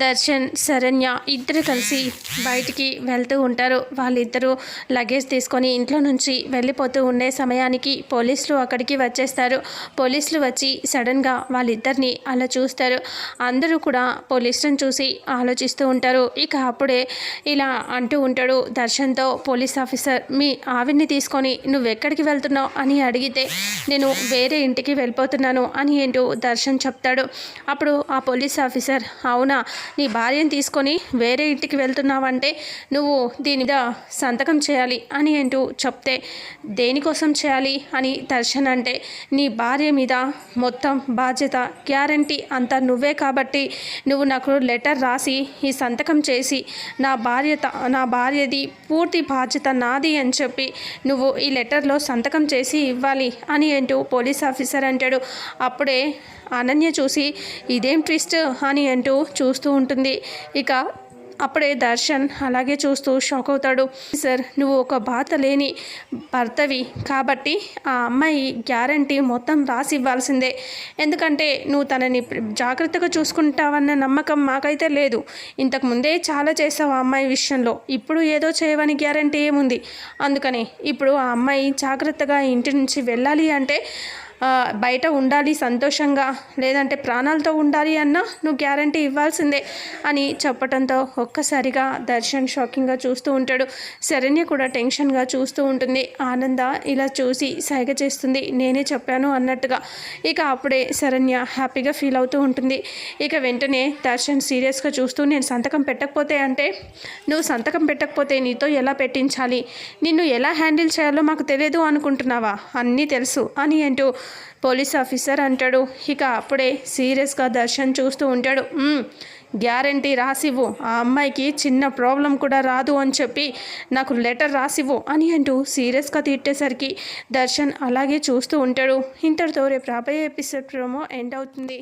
దర్శన్ శరణ్య ఇద్దరు కలిసి బయటికి వెళ్తూ ఉంటారు. వాళ్ళిద్దరూ లగేజ్ తీసుకొని ఇంట్లో నుంచి వెళ్ళిపోతూ ఉండే సమయానికి పోలీసులు అక్కడికి వచ్చేస్తారు. పోలీసులు వచ్చి సడన్గా వాళ్ళిద్దరిని అలా చూస్తారు. అందరూ కూడా పోలీసులను చూసి ఆలోచిస్తూ ఉంటారు. ఇక అప్పుడే ఇలా అంటూ ఉంటాడు దర్శన్తో పోలీస్ ఆఫీసర్, మీ ఆవిడ్ని తీసుకొని నువ్వెక్కడికి వెళ్తున్నావు అని అడిగితే నేను వేరే ఇంటికి వెళ్ళిపోతున్నాను అని ఏంటో దర్శన్ చెప్తాడు. అప్పుడు ఆ పోలీస్ ఆఫీసర్, అవునా, నీ భార్యను తీసుకొని వేరే ఇంటికి వెళ్తున్నావంటే నువ్వు దీని మీద సంతకం చేయాలి అని ఏంటో చెప్తే దేనికోసం చేయాలి అని దర్శన్ అంటే, నీ భార్య మీద మొత్తం బాధ్యత గ్యారంటీ అంతా నువ్వే కాబట్టి నువ్వు నాకు లెటర్ రాసి ఈ సంతకం చేసి నా భార్యది పూర్తి బాధ్యత నాది అని చెప్పి నువ్వు ఈ లెటర్లో సంతకం చేసి ఇవ్వాలి అని ఏంటో పోలీస్ ఆఫీసర్ అంటాడు. అప్పుడే అనన్య చూసి ఇదేం ట్విస్ట్ అని అంటూ చూస్తూ ఉంటుంది. ఇక అప్పుడే దర్శన్ అలాగే చూస్తూ షాక్ అవుతాడు. సార్, నువ్వు ఒక బాధ లేని భర్తవి కాబట్టి ఆ అమ్మాయి గ్యారంటీ మొత్తం రాసి ఇవ్వాల్సిందే. ఎందుకంటే నువ్వు తనని జాగ్రత్తగా చూసుకుంటావన్న నమ్మకం మాకైతే లేదు. ఇంతకుముందే చాలా చేసావు ఆ అమ్మాయి విషయంలో, ఇప్పుడు ఏదో చేయవని గ్యారంటీ ఏముంది? అందుకని ఇప్పుడు ఆ అమ్మాయి జాగ్రత్తగా ఇంటి నుంచి వెళ్ళాలి అంటే బయట ఉండాలి సంతోషంగా, లేదంటే ప్రాణాలతో ఉండాలి అన్నా నువ్వు గ్యారంటీ ఇవ్వాల్సిందే అని చెప్పడంతో ఒక్కసారిగా దర్శన్ షాకింగ్గా చూస్తూ ఉంటాడు. శరణ్య కూడా టెన్షన్గా చూస్తూ ఉంటుంది. ఆనంద ఇలా చూసి సైగ చేస్తుంది, నేనే చెప్పాను అన్నట్టుగా. ఇక అప్పుడే శరణ్య హ్యాపీగా ఫీల్ అవుతూ ఉంటుంది. ఇక వెంటనే దర్శన్ సీరియస్గా చూస్తూ, నేను సంతకం పెట్టకపోతే అంటే నువ్వు సంతకం పెట్టకపోతే నీతో ఎలా పెట్టించాలి, నిన్ను ఎలా హ్యాండిల్ చేయాలో మాకు తెలియదు అనుకుంటున్నావా? అన్నీ తెలుసు అని అంటూ పోలీస్ ఆఫీసర్ అంటాడు. ఇక అప్పుడే సీరియస్గా దర్శన్ చూస్తూ ఉంటాడు. గ్యారంటీ రాసివ్వు, ఆ అమ్మాయికి చిన్న ప్రాబ్లం కూడా రాదు అని చెప్పి నాకు లెటర్ రాసివ్వు అని అంటూ సీరియస్గా తిట్టేసరికి దర్శన్ అలాగే చూస్తూ ఉంటాడు. ఇంతటితో రేపు రాబోయే ఎపిసోడ్ ప్రోమో ఎండ్ అవుతుంది.